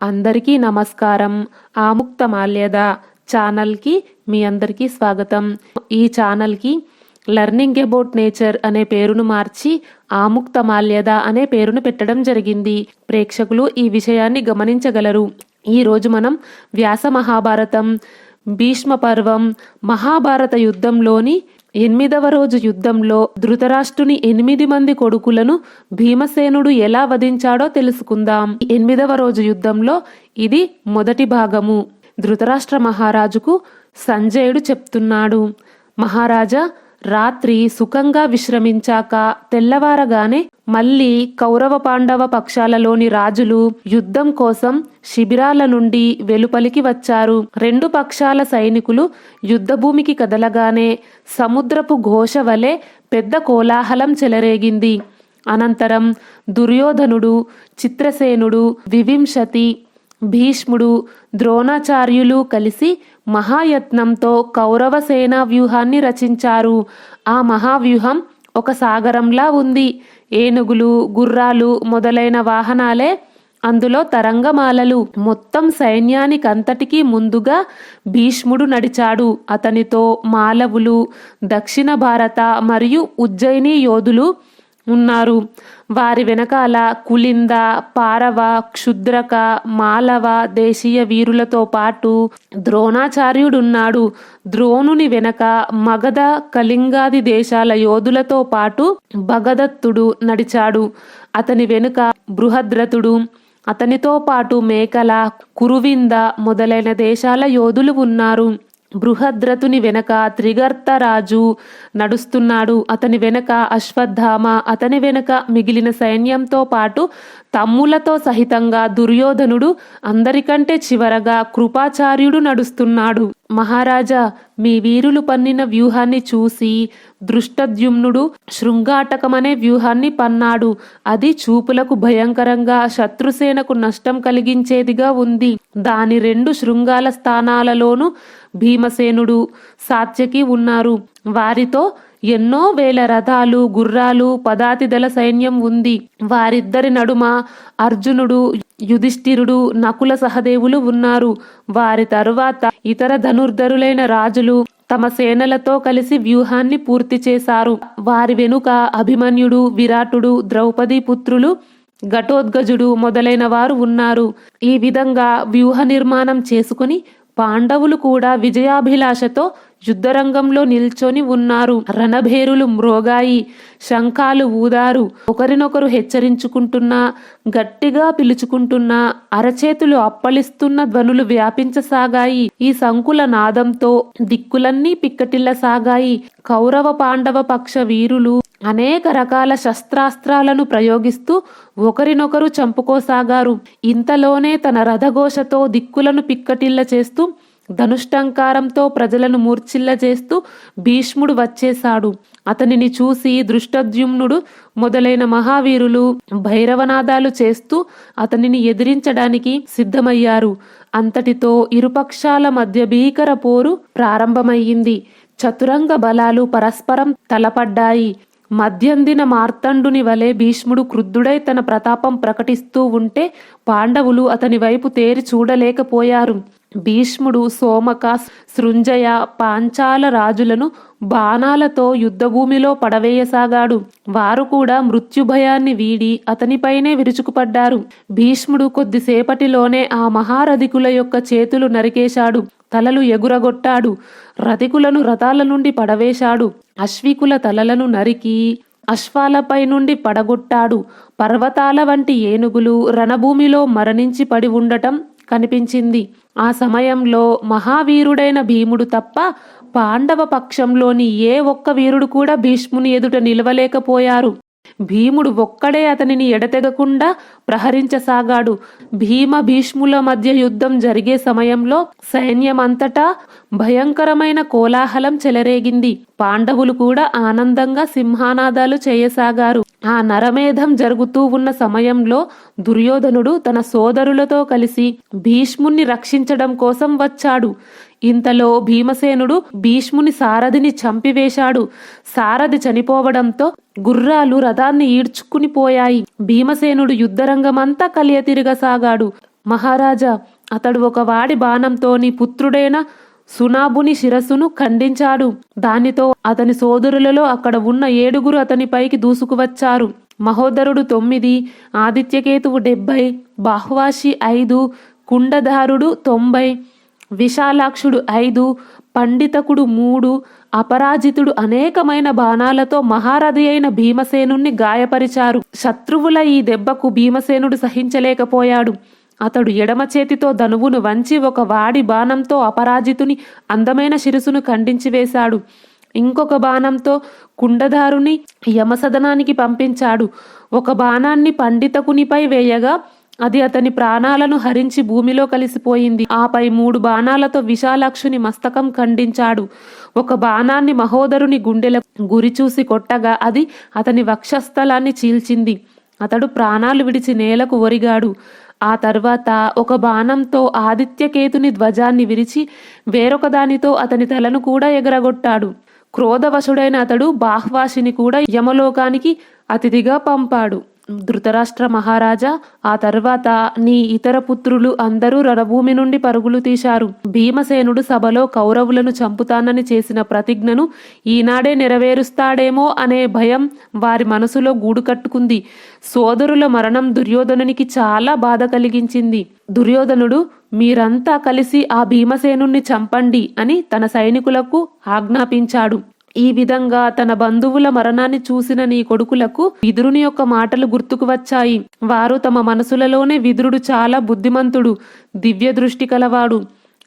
అందరికీ నమస్కారం. ఆముక్తమాల్యద ఛానల్కి మీ అందరికీ స్వాగతం. ఈ ఛానల్కి లెర్నింగ్ అబౌట్ నేచర్ అనే పేరును మార్చి ఆముక్తమాల్యద అనే పేరును పెట్టడం జరిగింది. ప్రేక్షకులు ఈ విషయాన్ని గమనించగలరు. ఈరోజు మనం వ్యాస మహాభారతం భీష్మ పర్వం మహాభారత యుద్ధంలోని 8వ రోజు యుద్ధంలో ధృతరాష్ట్రుని 8 మంది కొడుకులను భీమసేనుడు ఎలా వధించాడో తెలుసుకుందాం. 8వ రోజు యుద్ధంలో ఇది మొదటి భాగము. ధృతరాష్ట్ర మహారాజుకు సంజయుడు చెప్తున్నాడు, మహారాజా, రాత్రి సుఖంగా విశ్రమించాక తెల్లవారగానే మళ్ళీ కౌరవ పాండవ పక్షాలలోని రాజులు యుద్ధం కోసం శిబిరాల నుండి వెలుపలికి వచ్చారు. 2 పక్షాల సైనికులు యుద్ధభూమికి కదలగానే సముద్రపు ఘోష వలె పెద్ద కోలాహలం చెలరేగింది. అనంతరం దుర్యోధనుడు, చిత్రసేనుడు, వివింశతి, భీష్ముడు, ద్రోణాచార్యులు కలిసి మహాయత్నంతో కౌరవ సేనా వ్యూహాన్ని రచించారు. ఆ మహావ్యూహం ఒక సాగరంలా ఉంది. ఏనుగులు, గుర్రాలు మొదలైన వాహనాలే అందులో తరంగమాలలు. మొత్తం సైన్యానికంతటికీ ముందుగా భీష్ముడు నడిచాడు. అతనితో మాలవులు, దక్షిణ భారత మరియు ఉజ్జయిని యోధులు ఉన్నారు. వారి వెనకాల కులింద, పారవ, క్షుద్రక, మాలవ దేశీయ వీరులతో పాటు ద్రోణాచార్యుడున్నాడు. ద్రోణుని వెనక మగధ, కళింగాది దేశాల యోధులతో పాటు భగదత్తుడు నడిచాడు. అతని వెనుక బృహద్రథుడు, అతనితో పాటు మేకల, కురువింద మొదలైన దేశాల యోధులు ఉన్నారు. బృహద్రథుని వెనక త్రిగర్తరాజు నడుస్తున్నాడు. అతని వెనక అశ్వత్థామ, అతని వెనక మిగిలిన సైన్యంతో పాటు తమ్ములతో సహితంగా దుర్యోధనుడు, అందరికంటే చివరగా కృపాచార్యుడు నడుస్తున్నాడు. మహారాజా, మీ వీరులు పన్నిన వ్యూహాన్ని చూసి దృష్టద్యుమ్నుడు శృంగాటకమనే వ్యూహాన్ని పన్నాడు. అది చూపులకు భయంకరంగా, శత్రుసేనకు నష్టం కలిగించేదిగా ఉంది. దాని 2 శృంగాల స్థానాలలోనూ భీమసేనుడు, సాత్యకి ఉన్నారు. వారితో ఎన్నో వేల రథాలు, గుర్రాలు, పదాతిదళ సైన్యం ఉంది. వారిద్దరి నడుమ అర్జునుడు, యుధిష్ఠిరుడు, నకుల సహదేవులు ఉన్నారు. వారి తరువాత ఇతర ధనుర్ధరులైన రాజులు తమ సేనలతో కలిసి వ్యూహాన్ని పూర్తి చేశారు. వారి వెనుక అభిమన్యుడు, విరాటుడు, ద్రౌపది పుత్రులు, ఘటోద్గజుడు మొదలైన వారు ఉన్నారు. ఈ విధంగా వ్యూహ నిర్మాణం చేసుకుని పాండవులు కూడా విజయాభిలాషతో యుద్ధరంగంలో నిల్చొని ఉన్నారు. రణభేరులు మ్రోగాయి, శంఖాలు ఊదారు. ఒకరినొకరు హెచ్చరించుకుంటున్నా, గట్టిగా పిలుచుకుంటున్నా, అరచేతులు అప్పలిస్తున్న ధ్వనులు వ్యాపించసాగాయి. ఈ సంకుల నాదంతో దిక్కులన్నీ పిక్కటిల్లసాగాయి. కౌరవ పాండవ పక్ష వీరులు అనేక రకాల శస్త్రాస్త్రాలను ప్రయోగిస్తూ ఒకరినొకరు చంపుకోసాగారు. ఇంతలోనే తన రథఘోషతో దిక్కులను పిక్కటిల్ల చేస్తూ, ధనుష్టంకారంతో ప్రజలను మూర్ఛిల్ల చేస్తూ భీష్ముడు వచ్చేశాడు. అతనిని చూసి దృష్టద్యుమ్నుడు మొదలైన మహావీరులు భైరవనాదాలు చేస్తూ అతనిని ఎదిరించడానికి సిద్ధమయ్యారు. అంతటితో ఇరుపక్షాల మధ్య భీకర పోరు ప్రారంభమయ్యింది. చతురంగ బలాలు పరస్పరం తలపడ్డాయి. మధ్యందిన మార్తండుని వలె భీష్ముడు క్రుద్ధుడై తన ప్రతాపం ప్రకటిస్తూ ఉంటే పాండవులు అతని వైపు తేరి చూడలేకపోయారు. భీష్ముడు సోమక, సృంజయ, పాంచాల రాజులను బాణాలతో యుద్ధభూమిలో పడవేయసాగాడు. వారు కూడా మృత్యుభయాన్ని వీడి అతనిపైనే విరుచుకుపడ్డారు. భీష్ముడు కొద్దిసేపటిలోనే ఆ మహారథికుల యొక్క చేతులు నరికేశాడు, తలలు ఎగురగొట్టాడు, రథికులను రథాల నుండి పడవేశాడు, అశ్వికుల తలలను నరికి అశ్వాలపై నుండి పడగొట్టాడు. పర్వతాల వంటి ఏనుగులు రణభూమిలో మరణించి పడి ఉండటం కనిపించింది. ఆ సమయంలో మహావీరుడైన భీముడు తప్ప పాండవ పక్షంలోని ఏ ఒక్క వీరుడు కూడా భీష్ముని ఎదుట నిలవలేకపోయారు. భీముడు ఒక్కడే అతనిని ఎడతెగకుండా ప్రహరించసాగాడు. భీష్ముల మధ్య యుద్ధం జరిగే సమయంలో సైన్యమంతటా భయంకరమైన కోలాహలం చెలరేగింది. పాండవులు కూడా ఆనందంగా సింహానాదాలు చేయసాగారు. ఆ నరమేధం జరుగుతూ ఉన్న సమయంలో దుర్యోధనుడు తన సోదరులతో కలిసి భీష్ముణ్ణి రక్షించడం కోసం వచ్చాడు. ఇంతలో భీమసేనుడు భీష్ముని సారథిని చంపివేశాడు. సారథి చనిపోవడంతో గుర్రాలు రథాన్ని ఈడ్చుకుని పోయాయి. భీమసేనుడు యుద్ధరంగమంతా కలియతిరగసాగాడు. మహారాజా, అతడు ఒక వాడి బాణంతో నీ పుత్రుడైన సునాభుని శిరస్సును ఖండించాడు. దానితో అతని సోదరులలో అక్కడ ఉన్న 7 అతనిపైకి దూసుకువచ్చారు. మహోదరుడు 9, ఆదిత్యకేతువు 70, బాహ్వాషి 5, కుండధారుడు 90, విశాలాక్షుడు 5, పండితకుడు 3, అపరాజితుడు అనేకమైన బాణాలతో మహారథి అయిన భీమసేనుణ్ణి గాయపరిచారు. శత్రువుల ఈ దెబ్బకు భీమసేనుడు సహించలేకపోయాడు. అతడు ఎడమ చేతితో ధనువును వంచి ఒక వాడి బాణంతో అపరాజితుని అందమైన శిరసును ఖండించి వేశాడు. ఇంకొక బాణంతో కుండధారుని యమసదనానికి పంపించాడు. ఒక బాణాన్ని పండితకునిపై వేయగా అది అతని ప్రాణాలను హరించి భూమిలో కలిసిపోయింది. ఆపై 3 బాణాలతో విశాలాక్షుని మస్తకం ఖండించాడు. ఒక బాణాన్ని మహోదరుని గుండెల గురిచూసి కొట్టగా అది అతని వక్షస్థలాన్ని చీల్చింది. అతడు ప్రాణాలు విడిచి నేలకు ఒరిగాడు. ఆ తర్వాత ఒక బాణంతో ఆదిత్యకేతుని ధ్వజాన్ని విరిచి వేరొక దానితో అతని తలను కూడా ఎగరగొట్టాడు. క్రోధవశుడైన అతడు బాహ్వాషిని కూడా యమలోకానికి అతిథిగా పంపాడు. ధృతరాష్ట్ర మహారాజా, ఆ తర్వాత నీ ఇతర పుత్రులు అందరూ రణభూమి నుండి పరుగులు తీశారు. భీమసేనుడు సభలో కౌరవులను చంపుతానని చేసిన ప్రతిజ్ఞను ఈనాడే నెరవేరుస్తాడేమో అనే భయం వారి మనసులో గూడు కట్టుకుంది. సోదరుల మరణం దుర్యోధనునికి చాలా బాధ కలిగించింది. దుర్యోధనుడు, మీరంతా కలిసి ఆ భీమసేనుణ్ణి చంపండి అని తన సైనికులకు ఆజ్ఞాపించాడు. ఈ విధంగా తన బంధువుల మరణాన్ని చూసిన నీ కొడుకులకు విదురుని యొక్క మాటలు గుర్తుకు వచ్చాయి. వారు తమ మనసులలోనే విదురుడు చాలా బుద్ధిమంతుడు, దివ్య దృష్టి కలవాడు,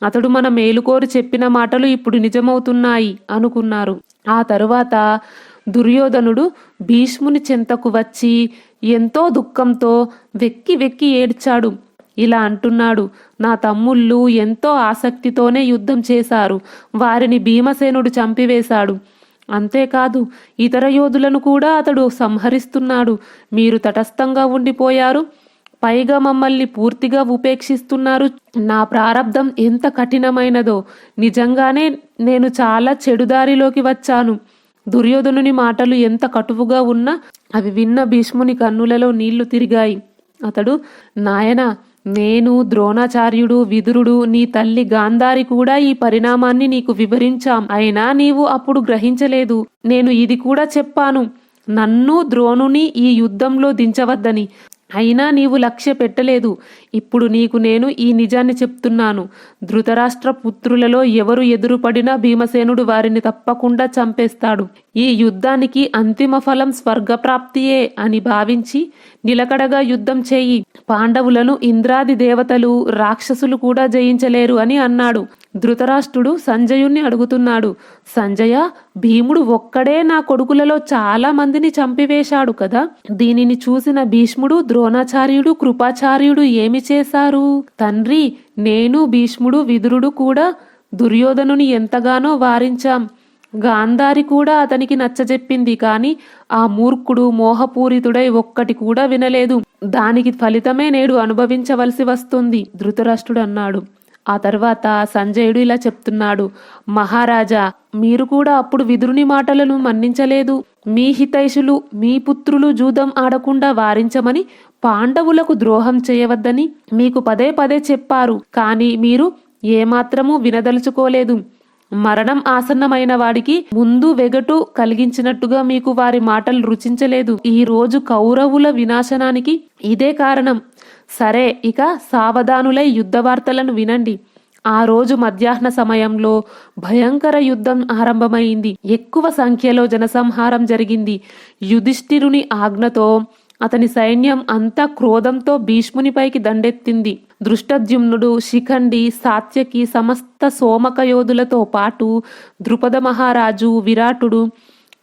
అతడు మన మేలుకోరి చెప్పిన మాటలు ఇప్పుడు నిజమవుతున్నాయి అనుకున్నారు. ఆ తరువాత దుర్యోధనుడు భీష్ముని చెంతకు వచ్చి ఎంతో దుఃఖంతో వెక్కి వెక్కి ఏడ్చాడు. ఇలా అంటున్నాడు, నా తమ్ముళ్ళు ఎంతో ఆసక్తితోనే యుద్ధం చేశారు. వారిని భీమసేనుడు చంపివేశాడు. అంతేకాదు ఇతర యోధులను కూడా అతడు సంహరిస్తున్నాడు. మీరు తటస్థంగా ఉండిపోయారు. పైగా మమ్మల్ని పూర్తిగా ఉపేక్షిస్తున్నారు. నా ప్రారబ్ధం ఎంత కఠినమైనదో. నిజంగానే నేను చాలా చెడుదారిలోకి వచ్చాను. దుర్యోధనుని మాటలు ఎంత కటువుగా ఉన్నా అవి విన్న భీష్ముని కన్నులలో నీళ్లు తిరిగాయి. అతడు, నాయనా, నేను, ద్రోణాచార్యుడు, విదురుడు, నీ తల్లి గాంధారి కూడా ఈ పరిణామాన్ని నీకు వివరించాం. అయినా నీవు అప్పుడు గ్రహించలేదు. నేను ఇది కూడా చెప్పాను, నన్ను ద్రోణుని ఈ యుద్ధంలో దించవద్దని. అయినా నీవు లక్ష్య పెట్టలేదు. ఇప్పుడు నీకు నేను ఈ నిజాన్ని చెప్తున్నాను. ధృతరాష్ట్ర పుత్రులలో ఎవరు ఎదురుపడినా భీమసేనుడు వారిని తప్పకుండా చంపేస్తాడు. ఈ యుద్ధానికి అంతిమ ఫలం స్వర్గప్రాప్తియే అని భావించి నిలకడగా యుద్ధం చేయి. పాండవులను ఇంద్రాది దేవతలు, రాక్షసులు కూడా జయించలేరు అని అన్నాడు. ధృతరాష్ట్రుడు సంజయుణ్ణి అడుగుతున్నాడు, సంజయ, భీముడు ఒక్కడే నా కొడుకులలో చాలా మందిని చంపివేశాడు కదా. దీనిని చూసిన భీష్ముడు, ద్రోణాచార్యుడు, కృపాచార్యుడు ఏమి చేశారు? తండ్రి, నేను, భీష్ముడు, విదురుడు కూడా దుర్యోధనుని ఎంతగానో వారించాం. గాంధారి కూడా అతనికి నచ్చజెప్పింది. కాని ఆ మూర్ఖుడు మోహపూరితుడై ఒక్కటి కూడా వినలేదు. దానికి ఫలితమే నేడు అనుభవించవలసి వస్తుంది, ధృతరాష్ట్రుడు అన్నాడు. ఆ తర్వాత సంజయుడు ఇలా చెప్తున్నాడు, మహారాజా, మీరు కూడా అప్పుడు విదురుని మాటలను మన్నించలేదు. మీ హితైషులు, మీ పుత్రులు జూదం ఆడకుండా వారించమని, పాండవులకు ద్రోహం చేయవద్దని మీకు పదే పదే చెప్పారు. కానీ మీరు ఏమాత్రమూ వినదలుచుకోలేదు. మరణం ఆసన్నమైన వాడికి ముందు వెగటు కలిగించినట్టుగా మీకు వారి మాటలు రుచించలేదు. ఈ రోజు కౌరవుల వినాశనానికి ఇదే కారణం. సరే, ఇక సావధానులై యుద్ధ వార్తలను వినండి. ఆ రోజు మధ్యాహ్న సమయంలో భయంకర యుద్ధం ఆరంభమైంది. ఎక్కువ సంఖ్యలో జనసంహారం జరిగింది. యుధిష్ఠిరుని ఆజ్ఞతో అతని సైన్యం అంతా క్రోధంతో భీష్మునిపైకి దండెత్తింది. దృష్టద్యుమ్నుడు, శిఖండి, సాత్యకి, సమస్త సోమక యోధులతో పాటు ద్రుపద మహారాజు, విరాటుడు,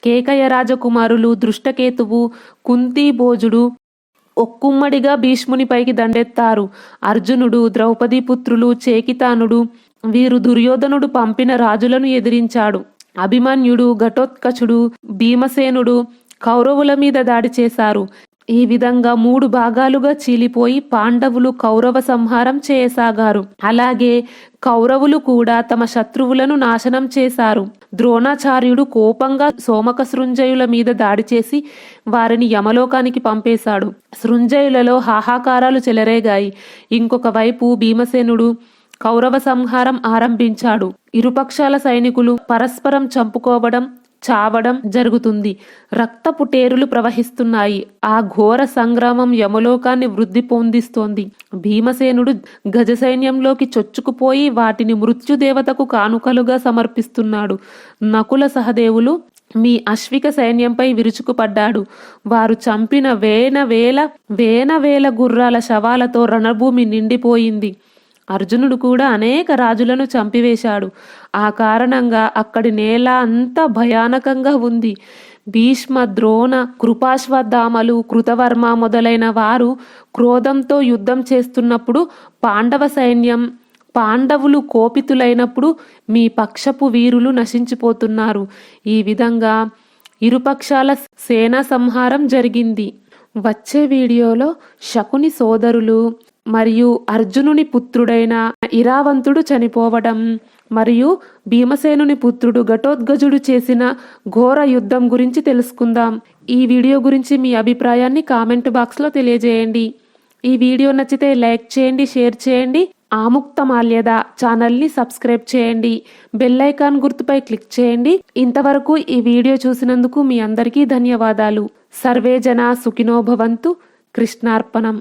కేకయ రాజకుమారులు, దృష్టకేతువు, కుంతీభోజుడు ఒక్కుమ్మడిగా భీష్మునిపైకి దండెత్తారు. అర్జునుడు, ద్రౌపదీ పుత్రులు, చేకితానుడు వీరు దుర్యోధనుడు పంపిన రాజులను ఎదిరించాడు. అభిమన్యుడు, ఘటోత్కచుడు, భీమసేనుడు కౌరవుల మీద దాడి చేశారు. ఈ విధంగా 3 భాగాలుగా చీలిపోయి పాండవులు కౌరవ సంహారం చేయసాగారు. అలాగే కౌరవులు కూడా తమ శత్రువులను నాశనం చేశారు. ద్రోణాచార్యుడు కోపంగా సోమక సృంజయుల మీద దాడి చేసి వారిని యమలోకానికి పంపేశాడు. సృంజయులలో హాహాకారాలు చెలరేగాయి. ఇంకొక వైపు భీమసేనుడు కౌరవ సంహారం ఆరంభించాడు. ఇరుపక్షాల సైనికులు పరస్పరం చంపుకోవడం, చావడం జరుగుతుంది. రక్తపు టేరులు ప్రవహిస్తున్నాయి. ఆ ఘోర సంగ్రామం యమలోకాన్ని వృద్ధి పొందిస్తోంది. భీమసేనుడు గజ సైన్యంలోకి చొచ్చుకుపోయి వాటిని మృత్యుదేవతకు కానుకలుగా సమర్పిస్తున్నాడు. నకుల సహదేవులు మీ అశ్విక సైన్యంపై విరుచుకుపడ్డాడు. వారు చంపిన వేల గుర్రాల శవాలతో రణభూమి నిండిపోయింది. అర్జునుడు కూడా అనేక రాజులను చంపివేశాడు. ఆ కారణంగా అక్కడి నేల అంతా భయానకంగా ఉంది. భీష్మ, ద్రోణ, కృపాశ్వత్థామలు, కృతవర్మ మొదలైన వారు క్రోధంతో యుద్ధం చేస్తున్నప్పుడు పాండవులు కోపితులైనప్పుడు మీ పక్షపు వీరులు నశించిపోతున్నారు. ఈ విధంగా ఇరుపక్షాల సేనా సంహారం జరిగింది. వచ్చే వీడియోలో శకుని సోదరులు మరియు అర్జునుని పుత్రుడైన ఇరావంతుడు చనిపోవడం మరియు భీమసేనుని పుత్రుడు ఘటోత్కచుడు చేసిన ఘోర యుద్ధం గురించి తెలుసుకుందాం. ఈ వీడియో గురించి మీ అభిప్రాయాన్ని కామెంట్ బాక్స్లో తెలియజేయండి. ఈ వీడియో నచ్చితే లైక్ చేయండి, షేర్ చేయండి. ఆముక్తమాల్యద ఛానల్ని సబ్స్క్రైబ్ చేయండి. బెల్ ఐకాన్ గుర్తుపై క్లిక్ చేయండి. ఇంతవరకు ఈ వీడియో చూసినందుకు మీ అందరికీ ధన్యవాదాలు. సర్వే జనా సుఖినో భవంతు. కృష్ణార్పణం.